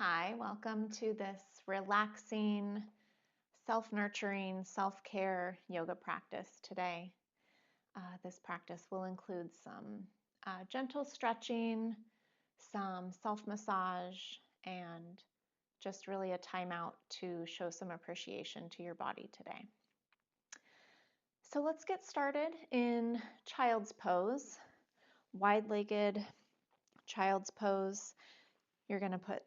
Hi, welcome to this relaxing, self-nurturing, self-care yoga practice today. This practice will include some gentle stretching, some self-massage, and just really a timeout to show some appreciation to your body today. So let's get started in child's pose, wide-legged child's pose. You're going to put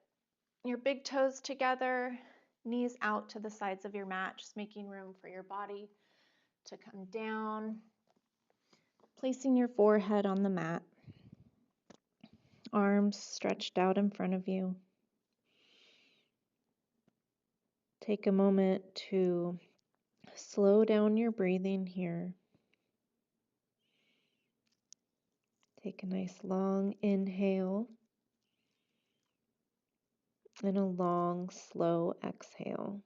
your big toes together, knees out to the sides of your mat, just making room for your body to come down. Placing your forehead on the mat, arms stretched out in front of you. Take a moment to slow down your breathing here. Take a nice long inhale and a long, slow exhale.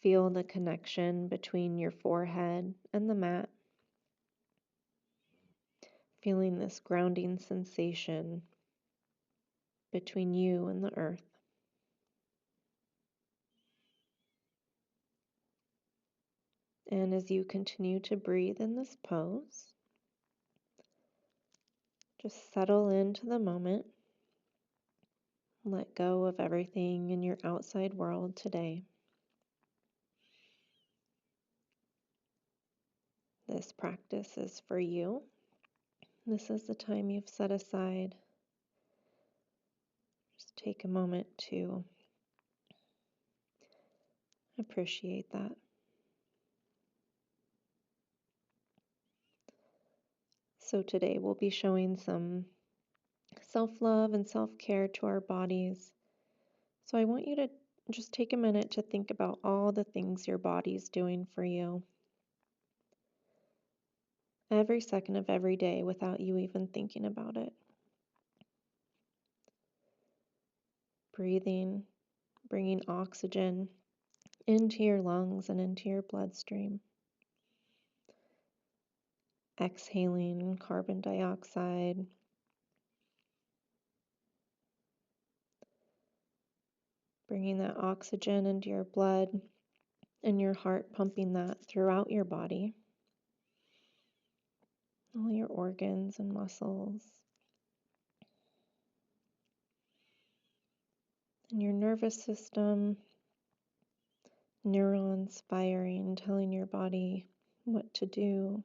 Feel the connection between your forehead and the mat. Feeling this grounding sensation between you and the earth. And as you continue to breathe in this pose, just settle into the moment. Let go of everything in your outside world today. This practice is for you. This is the time you've set aside. Just take a moment to appreciate that. So today we'll be showing some self-love and self-care to our bodies. So I want you to just take a minute to think about all the things your body's doing for you. Every second of every day without you even thinking about it. Breathing, bringing oxygen into your lungs and into your bloodstream. Exhaling carbon dioxide. Bringing that oxygen into your blood and your heart pumping that throughout your body. All your organs and muscles. And your nervous system, neurons firing, telling your body what to do,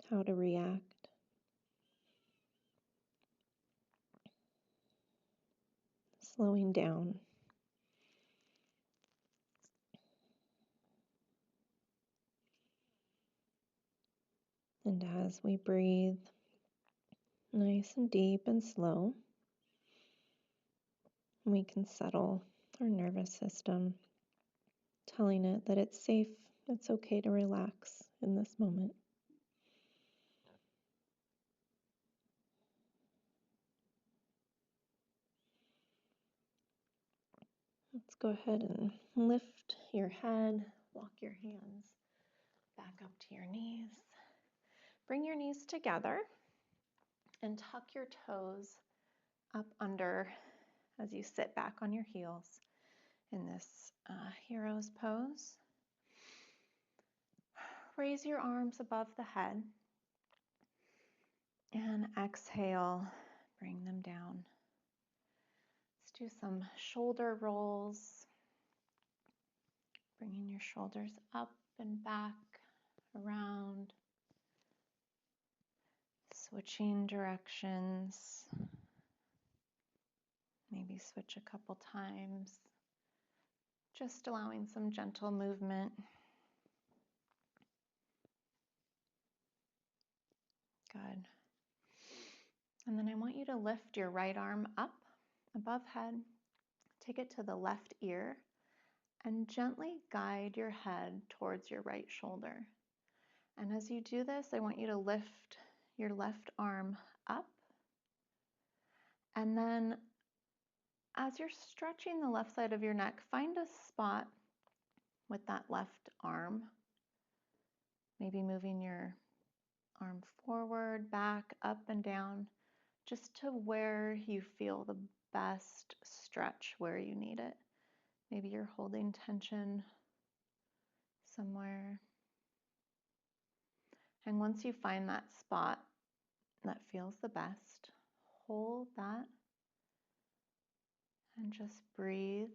how to react. Slowing down. And as we breathe nice and deep and slow, we can settle our nervous system, telling it that it's safe, it's okay to relax in this moment. Let's go ahead and lift your head, walk your hands back up to your knees. Bring your knees together and tuck your toes up under as you sit back on your heels in this hero's pose. Raise your arms above the head and exhale, bring them down. Let's do some shoulder rolls, bringing your shoulders up and back, around, switching directions, maybe switch a couple times, just allowing some gentle movement. Good. And then I want you to lift your right arm up above head, take it to the left ear, and gently guide your head towards your right shoulder. And as you do this, I want you to lift your left arm up. And then as you're stretching the left side of your neck, find a spot with that left arm, maybe moving your Arm forward, back, up and down, just to where you feel the best stretch, where you need it. Maybe you're holding tension somewhere. And once you find that spot that feels the best, hold that and just breathe.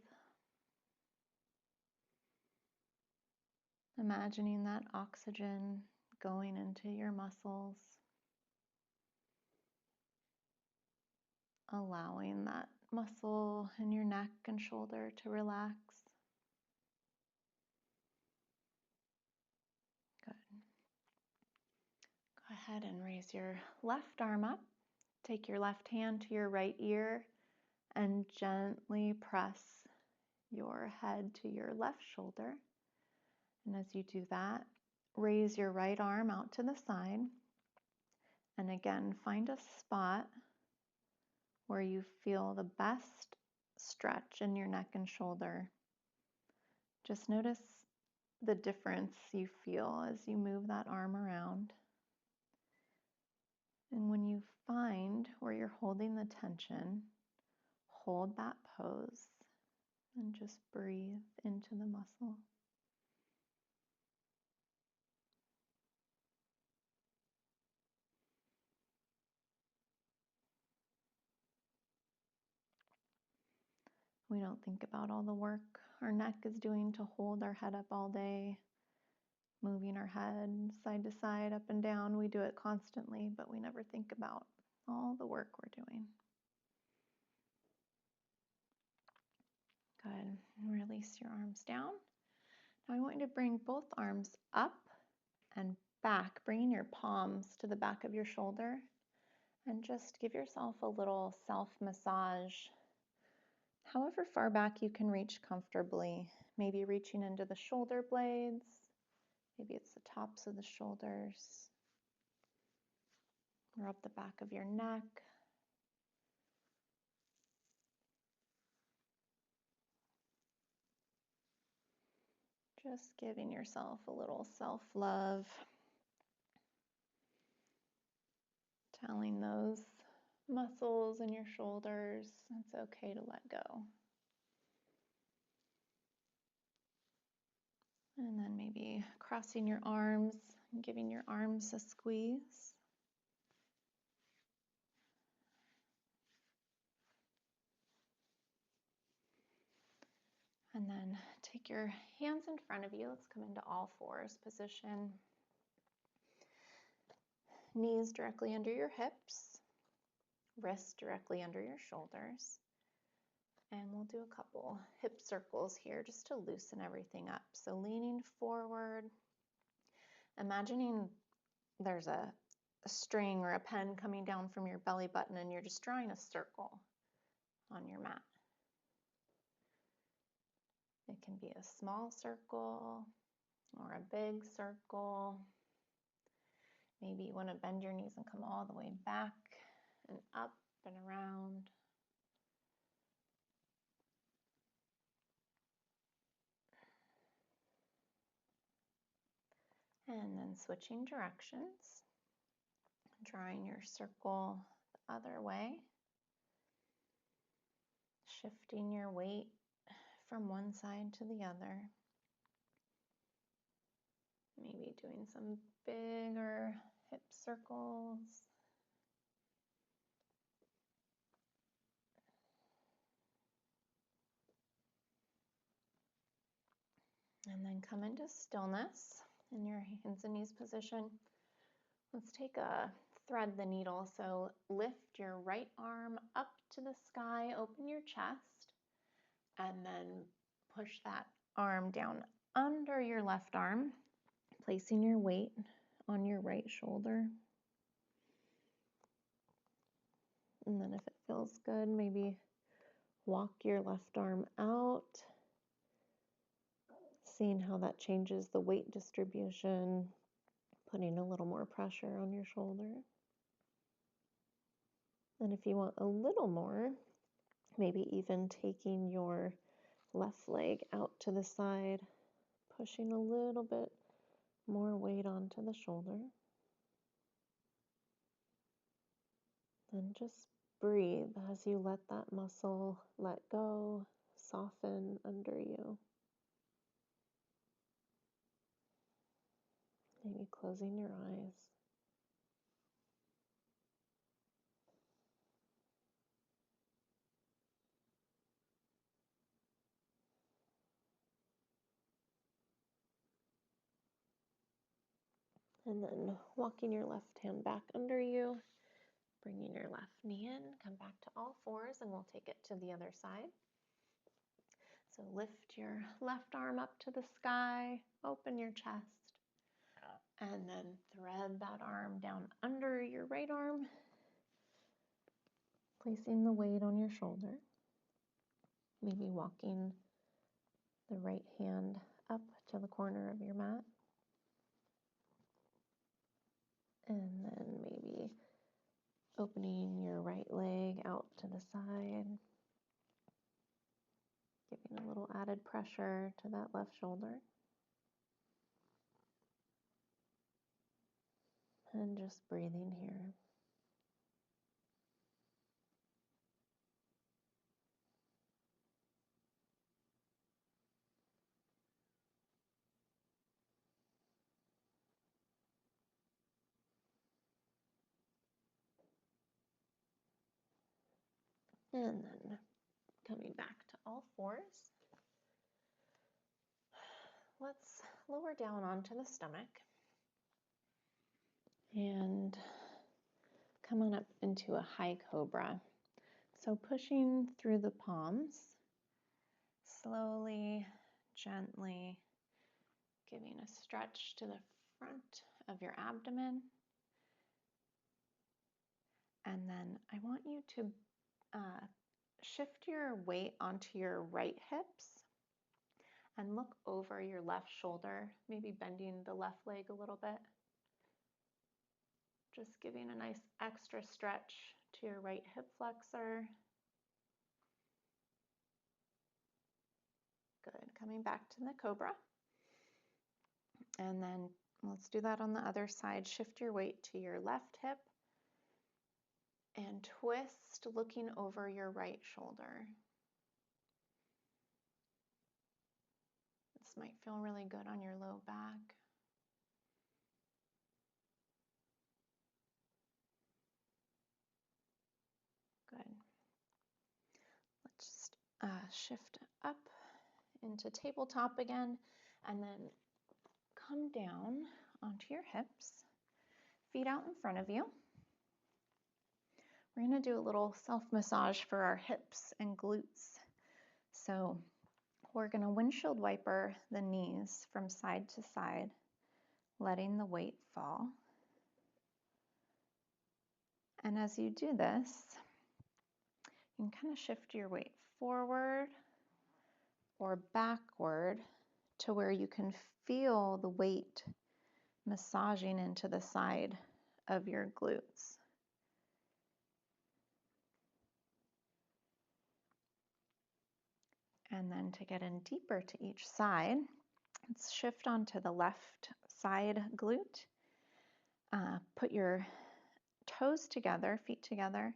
Imagining that oxygen going into your muscles, allowing that muscle in your neck and shoulder to relax. Good. Go ahead and raise your left arm up. Take your left hand to your right ear and gently press your head to your left shoulder. And as you do that, raise your right arm out to the side. And again, find a spot where you feel the best stretch in your neck and shoulder. Just notice the difference you feel as you move that arm around. And when you find where you're holding the tension, hold that pose and just breathe into the muscle. We don't think about all the work our neck is doing to hold our head up all day, moving our head side to side, up and down. We do it constantly, but we never think about all the work we're doing. Good. And release your arms down. Now I want you to bring both arms up and back, bringing your palms to the back of your shoulder, and just give yourself a little self-massage. However far back you can reach comfortably, maybe reaching into the shoulder blades, maybe it's the tops of the shoulders, or up the back of your neck. Just giving yourself a little self-love, telling those muscles in your shoulders it's okay to let go. And then maybe crossing your arms and giving your arms a squeeze. And then take your hands in front of you. Let's come into all fours position. Knees directly under your hips, wrists directly under your shoulders. And we'll do a couple hip circles here just to loosen everything up. So leaning forward, imagining there's a string or a pen coming down from your belly button and you're just drawing a circle on your mat. It can be a small circle or a big circle. Maybe you want to bend your knees and come all the way back and up and around. And then switching directions, drawing your circle the other way, shifting your weight from one side to the other. Maybe doing some bigger hip circles. And then come into stillness in your hands and knees position. Let's take a thread the needle. So lift your right arm up to the sky, open your chest, and then push that arm down under your left arm, placing your weight on your right shoulder. And then if it feels good, maybe walk your left arm out, seeing how that changes the weight distribution, putting a little more pressure on your shoulder. And if you want a little more, maybe even taking your left leg out to the side, pushing a little bit more weight onto the shoulder. And just breathe as you let that muscle let go, soften under you. Maybe closing your eyes. And then walking your left hand back under you, bringing your left knee in, come back to all fours, and we'll take it to the other side. So lift your left arm up to the sky, open your chest, and then thread that arm down under your right arm, placing the weight on your shoulder. Maybe walking the right hand up to the corner of your mat. And then maybe opening your right leg out to the side, giving a little added pressure to that left shoulder. And just breathing here. And then coming back to all fours. Let's lower down onto the stomach and come on up into a high cobra. So pushing through the palms, slowly, gently, giving a stretch to the front of your abdomen. And then I want you to shift your weight onto your right hips and look over your left shoulder, maybe bending the left leg a little bit. Just giving a nice extra stretch to your right hip flexor. Good. Coming back to the cobra. And then let's do that on the other side. Shift your weight to your left hip and twist, looking over your right shoulder. This might feel really good on your low back. Good. Let's just shift up into tabletop again, and then come down onto your hips, feet out in front of you. We're going to do a little self-massage for our hips and glutes. So we're going to windshield wiper the knees from side to side, letting the weight fall. And as you do this, you can kind of shift your weight forward or backward to where you can feel the weight massaging into the side of your glutes. And then to get in deeper to each side, let's shift onto the left side glute. Put your toes together, feet together,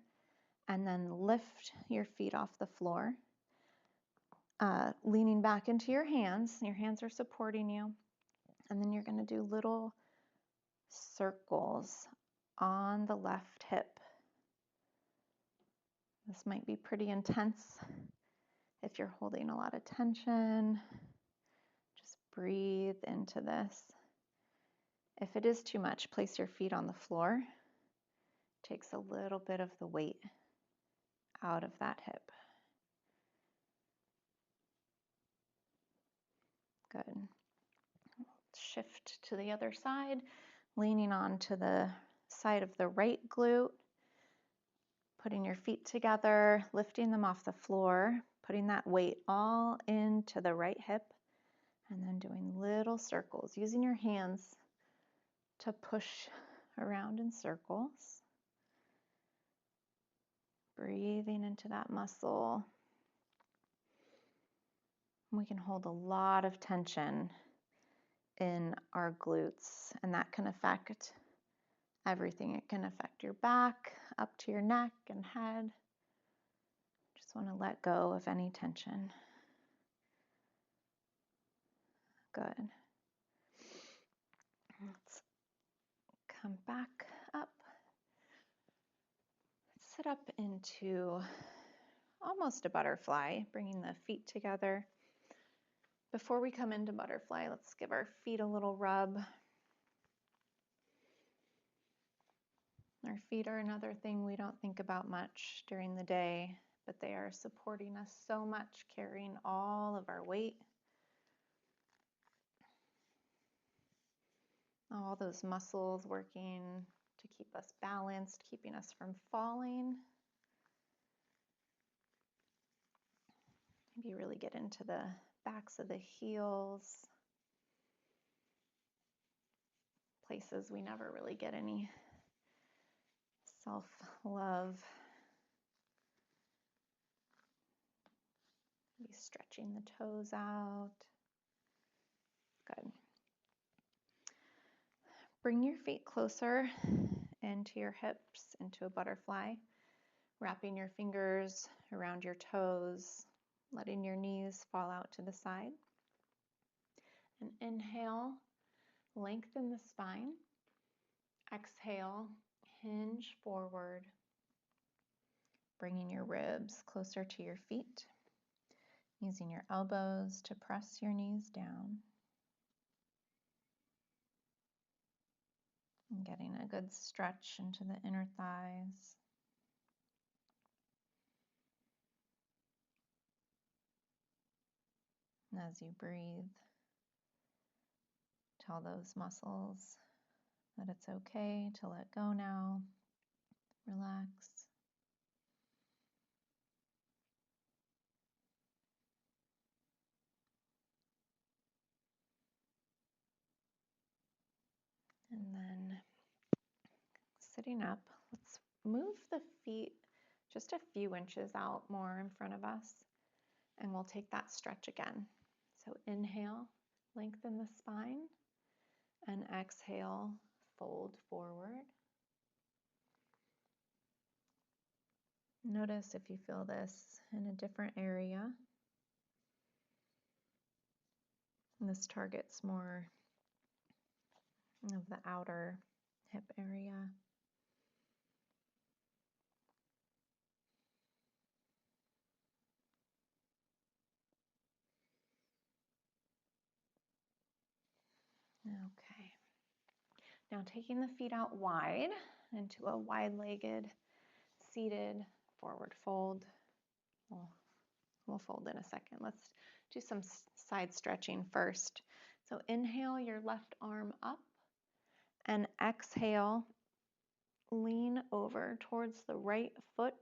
and then lift your feet off the floor. Leaning back into your hands are supporting you. And then you're going to do little circles on the left hip. This might be pretty intense if you're holding a lot of tension. Just breathe into this. If it is too much, place your feet on the floor. Takes a little bit of the weight out of that hip. Good. Shift to the other side, leaning onto the side of the right glute, putting your feet together, lifting them off the floor, putting that weight all into the right hip, and then doing little circles, using your hands to push around in circles. Breathing into that muscle. We can hold a lot of tension in our glutes, and that can affect everything. It can affect your back, up to your neck and head. Just want to let go of any tension. Good. Let's come back up. Sit up into almost a butterfly, bringing the feet together. Before we come into butterfly, let's give our feet a little rub. Our feet are another thing we don't think about much during the day, but they are supporting us so much, carrying all of our weight. All those muscles working to keep us balanced, keeping us from falling. Maybe really get into the backs of the heels, places we never really get any self-love. Maybe stretching the toes out. Good. Bring your feet closer into your hips, into a butterfly, wrapping your fingers around your toes, letting your knees fall out to the side. And inhale, lengthen the spine. Exhale, hinge forward, bringing your ribs closer to your feet, using your elbows to press your knees down. And getting a good stretch into the inner thighs. And as you breathe, tell those muscles that it's okay to let go now. Relax. And then sitting up, let's move the feet just a few inches out more in front of us, and we'll take that stretch again. So inhale, lengthen the spine, and exhale, fold forward. Notice if you feel this in a different area. And this targets more of the outer hip area. Okay. Now taking the feet out wide into a wide-legged, seated forward fold. We'll fold in a second. Let's do some side stretching first. So inhale your left arm up, and exhale, lean over towards the right foot,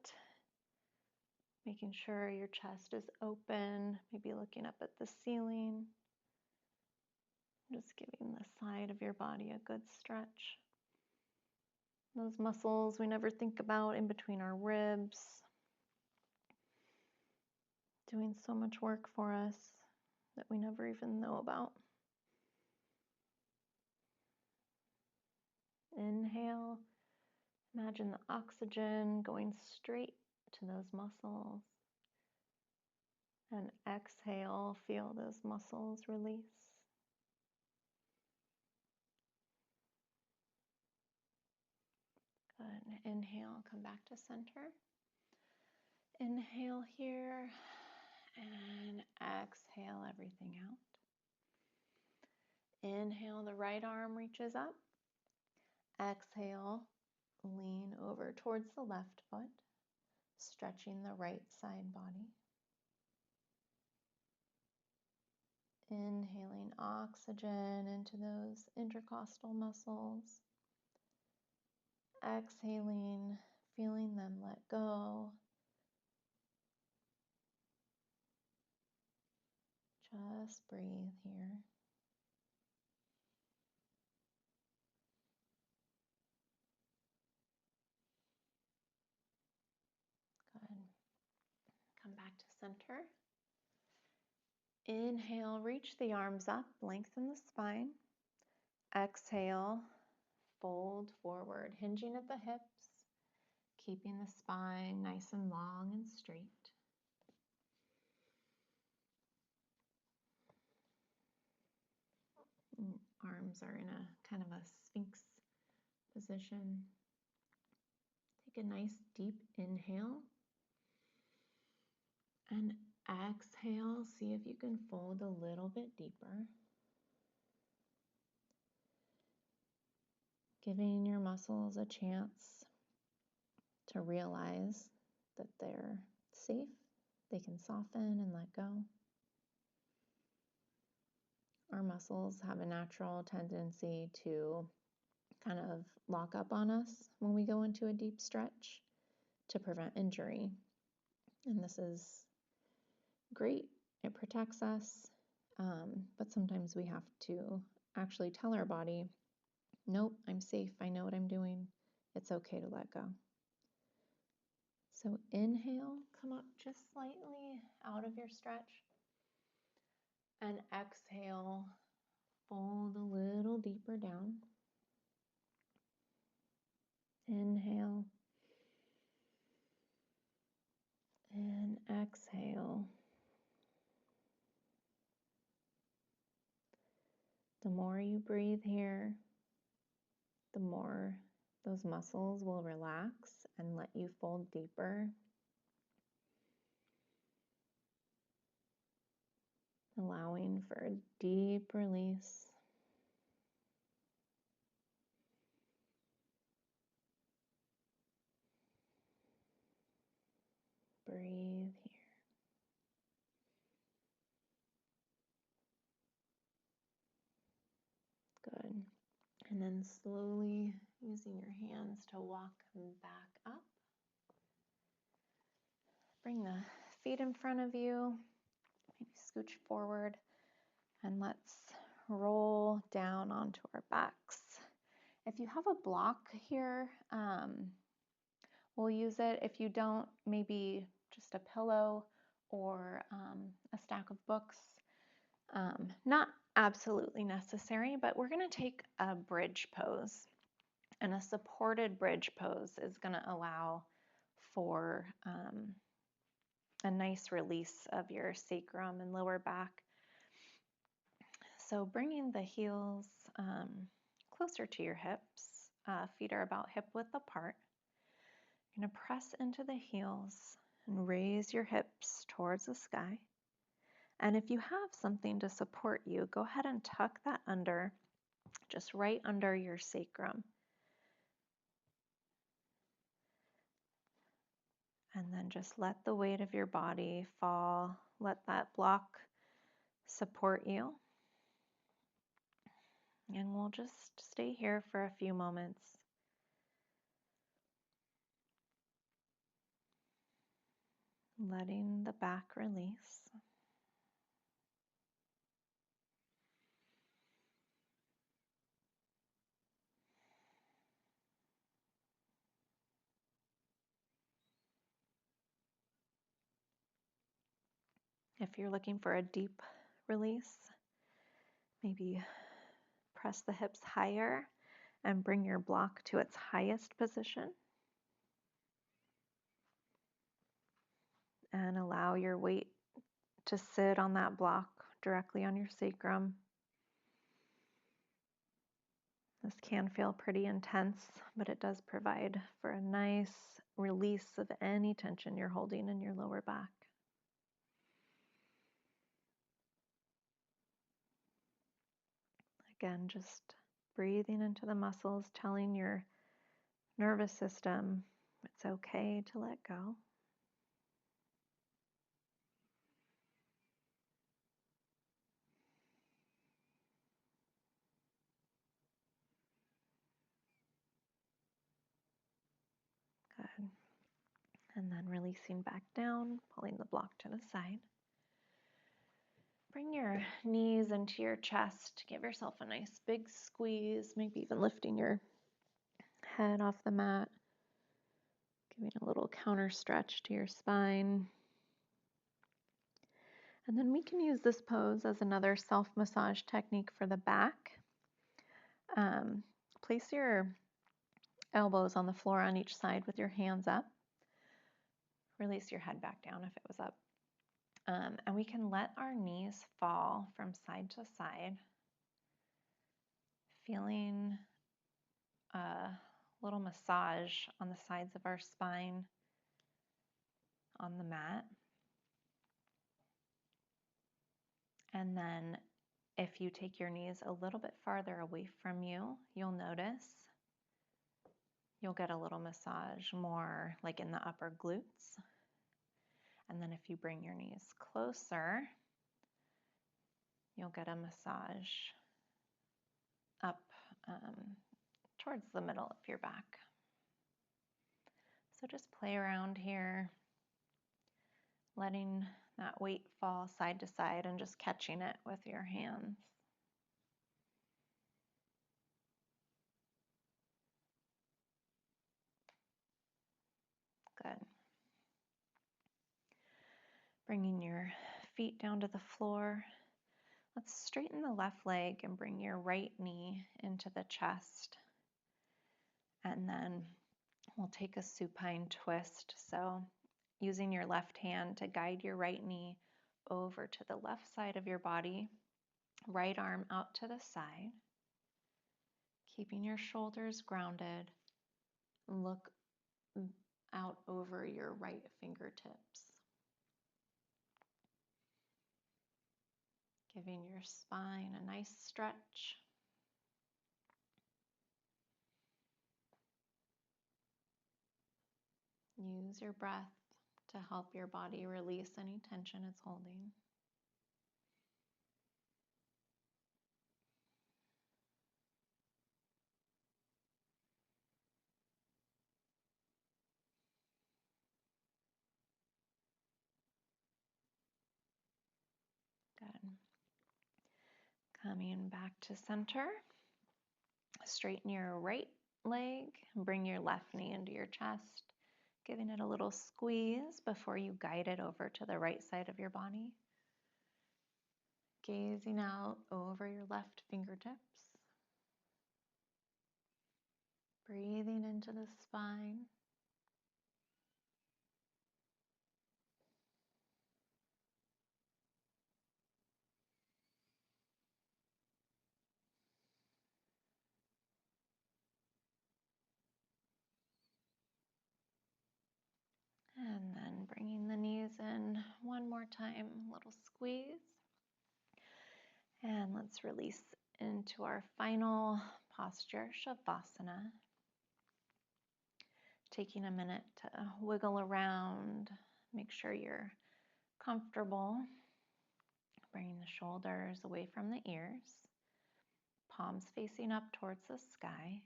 making sure your chest is open, maybe looking up at the ceiling. Just giving the side of your body a good stretch. Those muscles we never think about in between our ribs, doing so much work for us that we never even know about. Inhale, imagine the oxygen going straight to those muscles. And exhale, feel those muscles release. Good. Inhale, come back to center. Inhale here, and exhale everything out. Inhale, the right arm reaches up. Exhale, lean over towards the left foot, stretching the right side body. Inhaling oxygen into those intercostal muscles. Exhaling, feeling them let go. Just breathe here. Good. Come back to center. Inhale, reach the arms up, lengthen the spine. Exhale, fold forward, hinging at the hips, keeping the spine nice and long and straight. And arms are in a kind of a sphinx position. Take a nice deep inhale and exhale. See if you can fold a little bit deeper. Giving your muscles a chance to realize that they're safe. They can soften and let go. Our muscles have a natural tendency to kind of lock up on us when we go into a deep stretch to prevent injury. And this is great. It protects us. But sometimes we have to actually tell our body, nope, I'm safe. I know what I'm doing. It's okay to let go. So inhale, come up just slightly out of your stretch. And exhale, fold a little deeper down. Inhale. And exhale. The more you breathe here, the more those muscles will relax and let you fold deeper. Allowing for a deep release. Breathe here. Good. And then slowly using your hands to walk back up. Bring the feet in front of you. Maybe scooch forward. And let's roll down onto our backs. If you have a block here, we'll use it. If you don't, maybe just a pillow or a stack of books. Not absolutely necessary, but we're going to take a bridge pose. And a supported bridge pose is going to allow for a nice release of your sacrum and lower back. So bringing the heels closer to your hips, feet are about hip width apart. You're going to press into the heels and raise your hips towards the sky. And if you have something to support you, go ahead and tuck that under, just right under your sacrum. And then just let the weight of your body fall. Let that block support you. And we'll just stay here for a few moments. Letting the back release. If you're looking for a deep release, maybe press the hips higher and bring your block to its highest position. And allow your weight to sit on that block directly on your sacrum. This can feel pretty intense, but it does provide for a nice release of any tension you're holding in your lower back. Again, just breathing into the muscles, telling your nervous system it's okay to let go. Good. And then releasing back down, pulling the block to the side. Bring your knees into your chest. Give yourself a nice big squeeze, maybe even lifting your head off the mat. Giving a little counter stretch to your spine. And then we can use this pose as another self-massage technique for the back. place your elbows on the floor on each side with your hands up. Release your head back down if it was up. And we can let our knees fall from side to side, feeling a little massage on the sides of our spine on the mat. And then if you take your knees a little bit farther away from you, you'll notice you'll get a little massage more like in the upper glutes. And then if you bring your knees closer, you'll get a massage up towards the middle of your back. So just play around here, letting that weight fall side to side and just catching it with your hands. Good. Bringing your feet down to the floor. Let's straighten the left leg and bring your right knee into the chest. And then we'll take a supine twist. So using your left hand to guide your right knee over to the left side of your body, right arm out to the side, keeping your shoulders grounded. Look out over your right fingertips, giving your spine a nice stretch. Use your breath to help your body release any tension it's holding. Good. Coming back to center. Straighten your right leg and bring your left knee into your chest, giving it a little squeeze before you guide it over to the right side of your body. Gazing out over your left fingertips. Breathing into the spine. And then bringing the knees in one more time, a little squeeze. And let's release into our final posture, Shavasana. Taking a minute to wiggle around, make sure you're comfortable. Bringing the shoulders away from the ears, palms facing up towards the sky.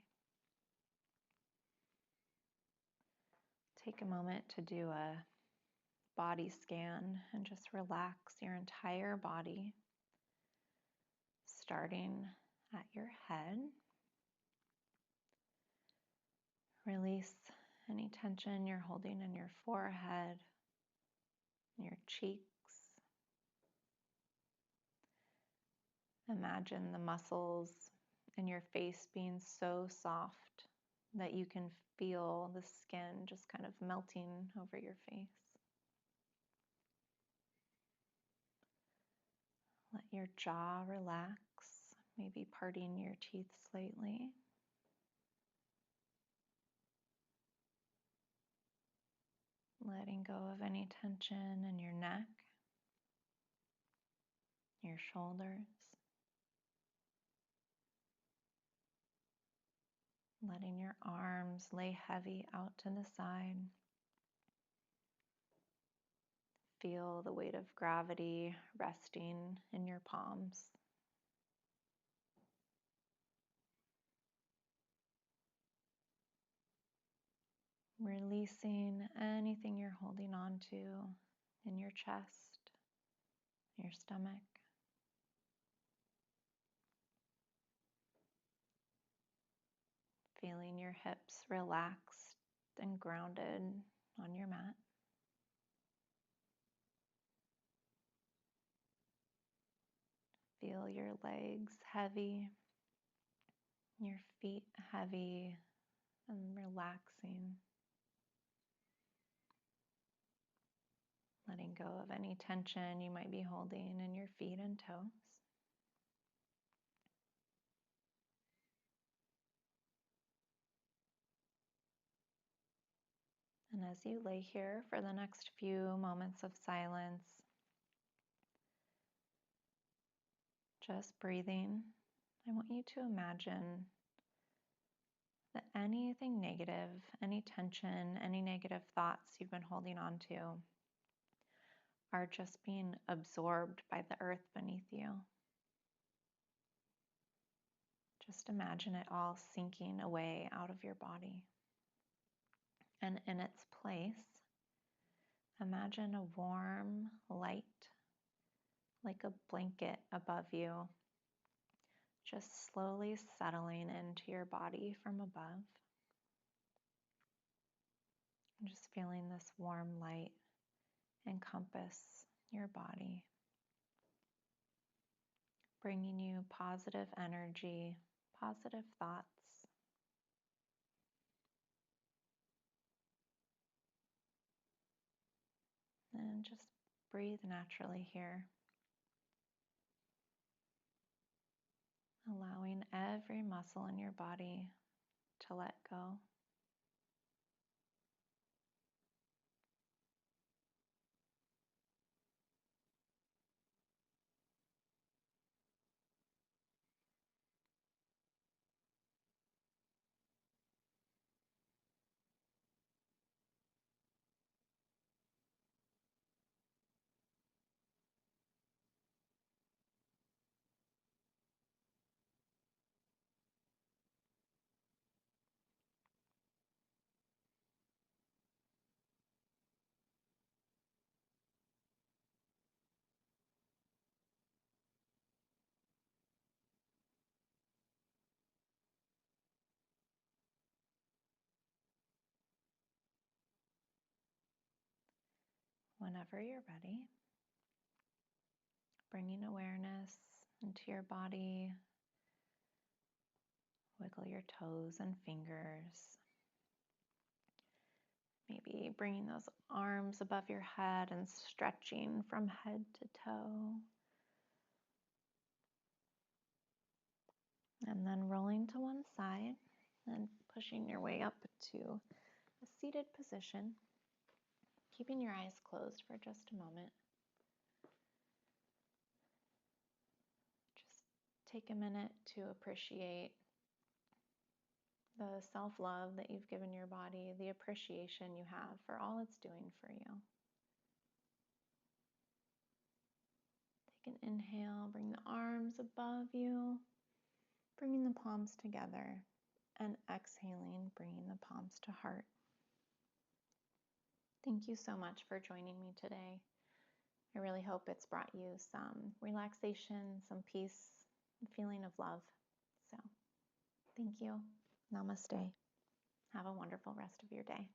Take a moment to do a body scan and just relax your entire body, starting at your head. Release any tension you're holding in your forehead, your cheeks. Imagine the muscles in your face being so soft that you can feel the skin just kind of melting over your face. Let your jaw relax, maybe parting your teeth slightly. Letting go of any tension in your neck, your shoulders. Letting your arms lay heavy out to the side. Feel the weight of gravity resting in your palms. Releasing anything you're holding on to in your chest, your stomach. Feeling your hips relaxed and grounded on your mat. Feel your legs heavy, Your feet heavy and relaxing. Letting go of any tension you might be holding in your feet and toes. And as you lay here for the next few moments of silence, just breathing, I want you to imagine that anything negative, any tension, any negative thoughts you've been holding on to are just being absorbed by the earth beneath you. Just imagine it all sinking away out of your body. And in its place, imagine a warm light, like a blanket above you, just slowly settling into your body from above. And just feeling this warm light encompass your body, bringing you positive energy, positive thoughts. And just breathe naturally here, allowing every muscle in your body to let go. Whenever you're ready, bringing awareness into your body, wiggle your toes and fingers. Maybe bringing those arms above your head and stretching from head to toe. And then rolling to one side and pushing your way up to a seated position, keeping your eyes closed for just a moment. Just take a minute to appreciate the self-love that you've given your body, the appreciation you have for all it's doing for you. Take an inhale, bring the arms above you, bringing the palms together, and exhaling, bringing the palms to heart. Thank you so much for joining me today. I really hope it's brought you some relaxation, some peace, and feeling of love. So, thank you. Namaste. Have a wonderful rest of your day.